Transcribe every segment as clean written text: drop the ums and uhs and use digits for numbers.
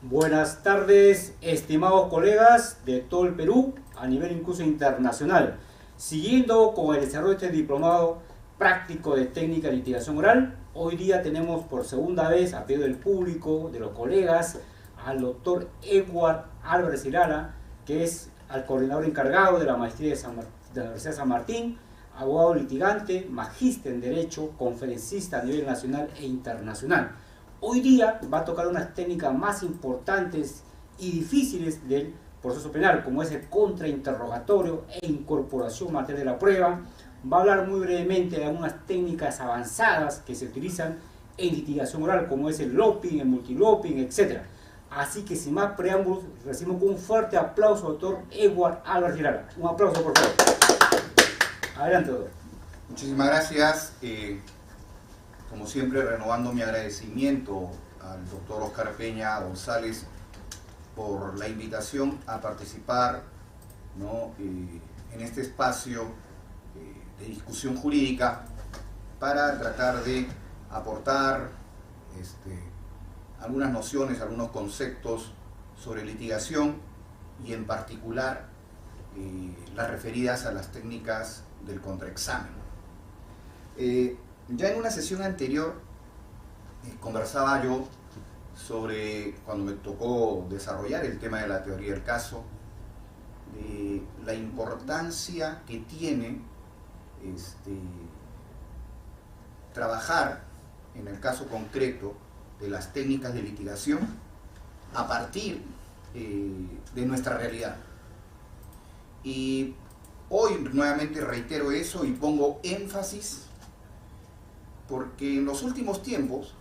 Buenas tardes, estimados colegas de todo el Perú, a nivel incluso internacional. Siguiendo con el desarrollo de este diplomado práctico de técnica de litigación oral, hoy día tenemos por segunda vez, a pedido del público, de los colegas, al doctor Edward Álvarez Lara, que es el coordinador encargado de la maestría de la Universidad de San Martín, abogado litigante, magíster en Derecho, conferencista a nivel nacional e internacional. Hoy día va a tocar unas técnicas más importantes y difíciles del proceso penal, como es el contrainterrogatorio e incorporación material de la prueba. Va a hablar muy brevemente de algunas técnicas avanzadas que se utilizan en litigación oral, como es el loping, el multiloping, etc. Así que sin más preámbulos, recibimos con un fuerte aplauso al doctor Edward Álvarez Lara. Un aplauso, por favor. Adelante, doctor. Muchísimas gracias. Como siempre, renovando mi agradecimiento al doctor Oscar Peña González por la invitación a participar, ¿no?, en este espacio de discusión jurídica para tratar de aportar algunas nociones, algunos conceptos sobre litigación y en particular las referidas a las técnicas del contraexamen. Ya en una sesión anterior conversaba yo sobre, cuando me tocó desarrollar el tema de la teoría del caso, la importancia que tiene trabajar en el caso concreto de las técnicas de litigación a partir de nuestra realidad. Y hoy nuevamente reitero eso y pongo énfasis porque en los últimos tiempos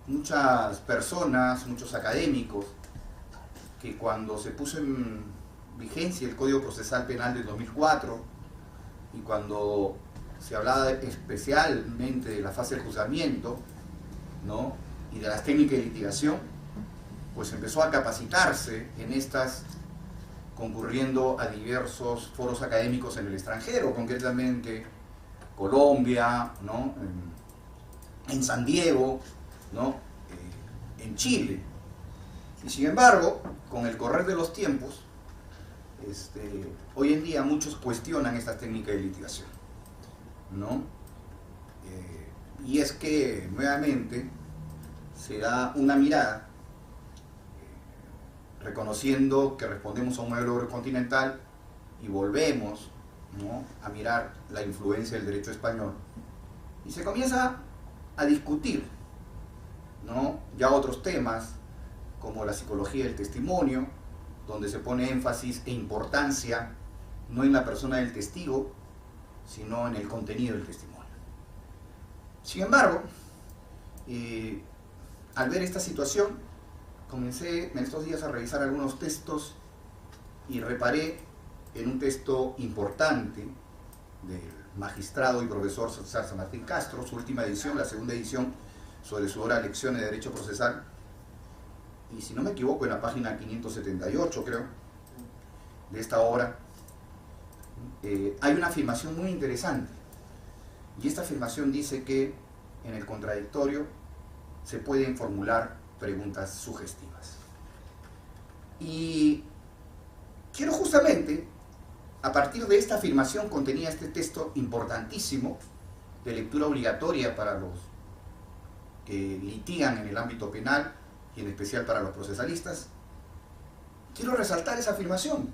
muchas personas, muchos académicos, que cuando se puso en vigencia el Código Procesal Penal del 2004 y cuando se hablaba especialmente de la fase de juzgamiento, ¿no?, y de las técnicas de litigación, pues empezó a capacitarse en estas, concurriendo a diversos foros académicos en el extranjero, concretamente Colombia, ¿no?, en San Diego, ¿no?, en Chile. Y sin embargo, con el correr de los tiempos, hoy en día muchos cuestionan estas técnicas de litigación, ¿no? Y es que nuevamente se da una mirada reconociendo que respondemos a un modelo eurocontinental y volvemos, ¿no?, a mirar la influencia del derecho español y se comienza a discutir, ¿no?, ya otros temas como la psicología del testimonio, donde se pone énfasis e importancia no en la persona del testigo, sino en el contenido del testimonio. Sin embargo, al ver esta situación, comencé en estos días a revisar algunos textos y reparé en un texto importante del magistrado y profesor César San Martín Castro, su última edición, la segunda edición, sobre su obra Lecciones de Derecho Procesal, y si no me equivoco en la página 578, creo, de esta obra, hay una afirmación muy interesante, y esta afirmación dice que en el contradictorio se pueden formular preguntas sugestivas. Y quiero justamente, a partir de esta afirmación contenida este texto importantísimo, de lectura obligatoria para los que litigan en el ámbito penal y en especial para los procesalistas, quiero resaltar esa afirmación,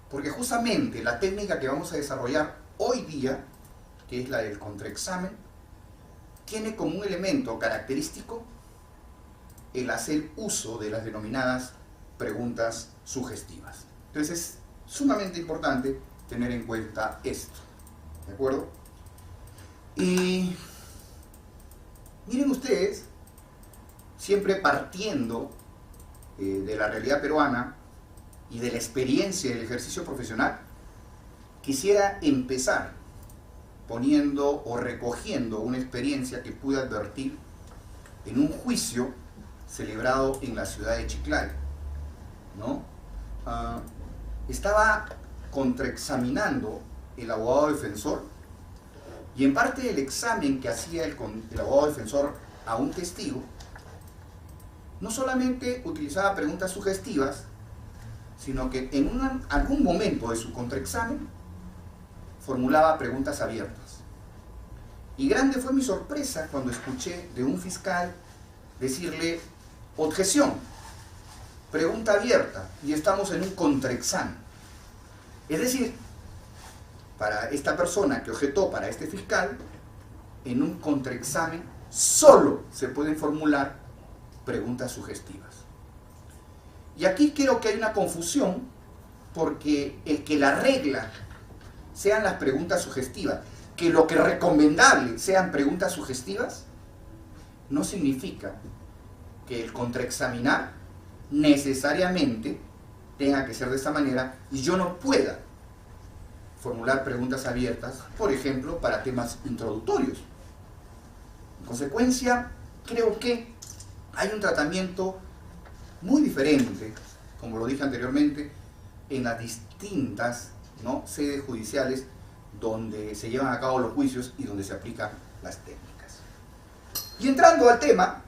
porque justamente la técnica que vamos a desarrollar hoy día, que es la del contraexamen, tiene como un elemento característico el hacer uso de las denominadas preguntas sugestivas. Entonces es sumamente importante tener en cuenta esto, ¿de acuerdo? Y miren ustedes, siempre partiendo de la realidad peruana y de la experiencia del ejercicio profesional, quisiera empezar poniendo o recogiendo una experiencia que pude advertir en un juicio celebrado en la ciudad de Chiclayo, ¿no? Estaba contraexaminando el abogado defensor y en parte del examen que hacía el abogado defensor a un testigo, no solamente utilizaba preguntas sugestivas, sino que en algún momento de su contraexamen formulaba preguntas abiertas. Y grande fue mi sorpresa cuando escuché de un fiscal decirle: objeción, pregunta abierta, y estamos en un contraexamen. Es decir, para esta persona que objetó, para este fiscal, en un contraexamen solo se pueden formular preguntas sugestivas. Y aquí creo que hay una confusión, porque el que la regla sean las preguntas sugestivas, que lo que es recomendable sean preguntas sugestivas, no significa que el contraexaminar necesariamente tenga que ser de esta manera y yo no pueda formular preguntas abiertas, por ejemplo, para temas introductorios. En consecuencia, creo que hay un tratamiento muy diferente, como lo dije anteriormente, en las distintas, ¿no?, sedes judiciales donde se llevan a cabo los juicios y donde se aplican las técnicas. Y entrando al tema,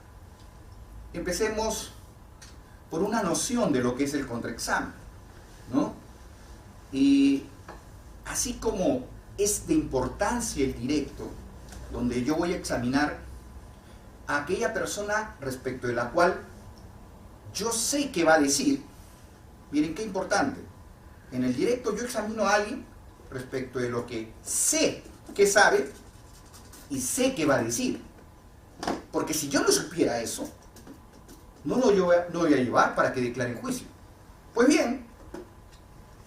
empecemos por una noción de lo que es el contraexamen, ¿no? Y así como es de importancia el directo, donde yo voy a examinar a aquella persona respecto de la cual yo sé que va a decir, miren qué importante, en el directo yo examino a alguien respecto de lo que sé que sabe y sé que va a decir. Porque si yo no supiera eso, no lo voy a llevar para que declare en juicio. Pues bien,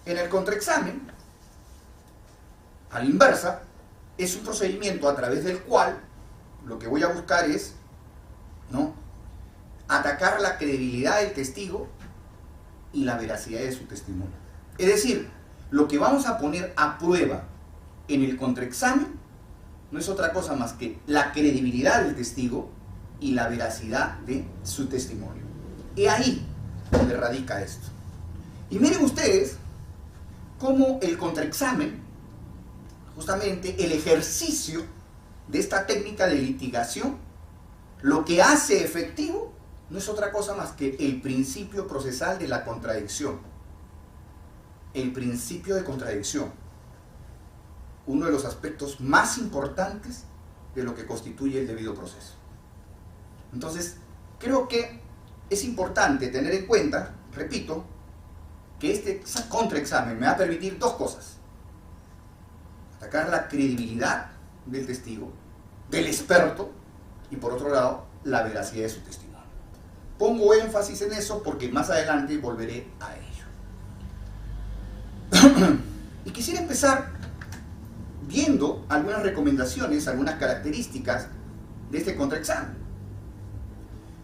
en el contraexamen, a la inversa, es un procedimiento a través del cual lo que voy a buscar es, ¿no?, atacar la credibilidad del testigo y la veracidad de su testimonio. Es decir, lo que vamos a poner a prueba en el contraexamen no es otra cosa más que la credibilidad del testigo y la veracidad de su testimonio. Y ahí donde radica esto. Y miren ustedes cómo el contraexamen, justamente el ejercicio de esta técnica de litigación, lo que hace efectivo no es otra cosa más que el principio procesal de la contradicción. El principio de contradicción, uno de los aspectos más importantes de lo que constituye el debido proceso. Entonces, creo que es importante tener en cuenta, repito, que este contraexamen me va a permitir dos cosas: atacar la credibilidad del testigo, del experto, y por otro lado, la veracidad de su testimonio. Pongo énfasis en eso porque más adelante volveré a ello. Y quisiera empezar viendo algunas recomendaciones, algunas características de este contraexamen.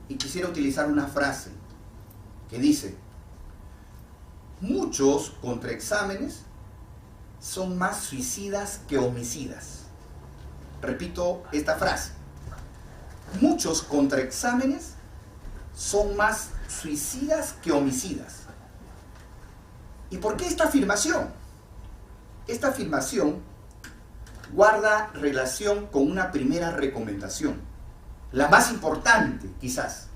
Y quisiera utilizar una frase que dice: muchos contraexámenes son más suicidas que homicidas. Repito esta frase: muchos contraexámenes son más suicidas que homicidas. ¿Y por qué esta afirmación? Esta afirmación guarda relación con una primera recomendación, la más importante quizás.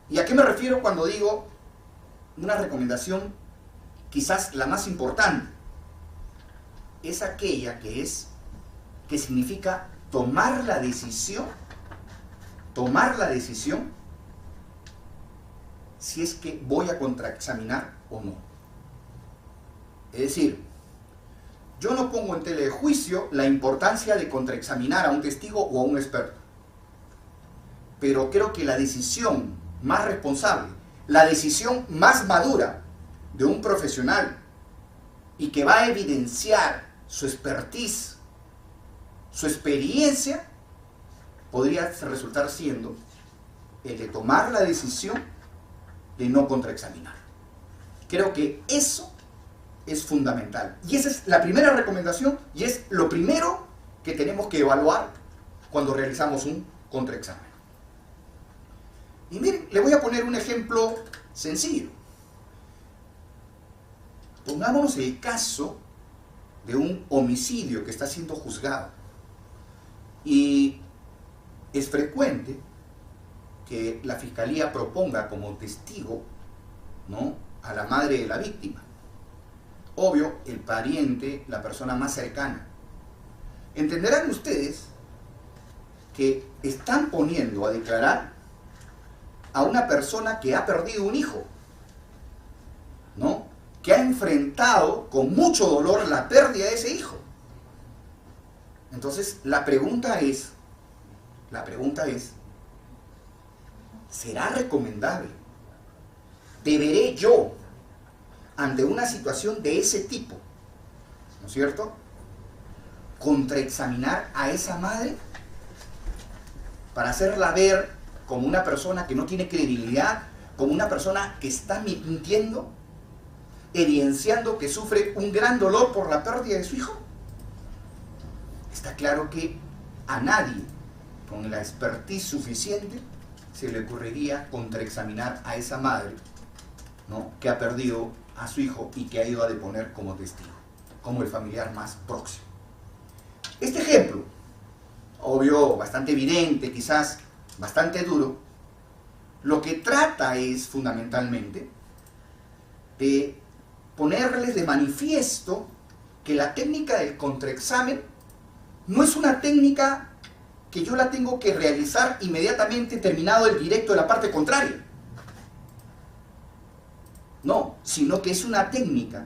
¿Y a qué me refiero cuando digo una recomendación quizás la más importante? Es aquella que significa tomar la decisión si es que voy a contraexaminar o no. Es decir, yo no pongo en tela de juicio la importancia de contraexaminar a un testigo o a un experto, pero creo que la decisión más responsable, la decisión más madura de un profesional y que va a evidenciar su expertise, su experiencia, podría resultar siendo el de tomar la decisión de no contraexaminar. Creo que eso es fundamental. Y esa es la primera recomendación y es lo primero que tenemos que evaluar cuando realizamos un contraexamen. Y miren, le voy a poner un ejemplo sencillo. Pongámonos el caso de un homicidio que está siendo juzgado. Y es frecuente que la Fiscalía proponga como testigo, ¿no?, a la madre de la víctima. Obvio, el pariente, la persona más cercana. Entenderán ustedes que están poniendo a declarar a una persona que ha perdido un hijo, ¿no?, que ha enfrentado con mucho dolor la pérdida de ese hijo. Entonces, la pregunta es, ¿será recomendable? ¿Deberé yo, ante una situación de ese tipo, ¿no es cierto?, contraexaminar a esa madre para hacerla ver como una persona que no tiene credibilidad, como una persona que está mintiendo, evidenciando que sufre un gran dolor por la pérdida de su hijo? Está claro que a nadie con la expertise suficiente se le ocurriría contraexaminar a esa madre, ¿no?, que ha perdido a su hijo y que ha ido a deponer como testigo, como el familiar más próximo. Este ejemplo, obvio, bastante evidente, quizás bastante duro, lo que trata es fundamentalmente de ponerles de manifiesto que la técnica del contraexamen no es una técnica que yo la tengo que realizar inmediatamente terminado el directo de la parte contraria. No, sino que es una técnica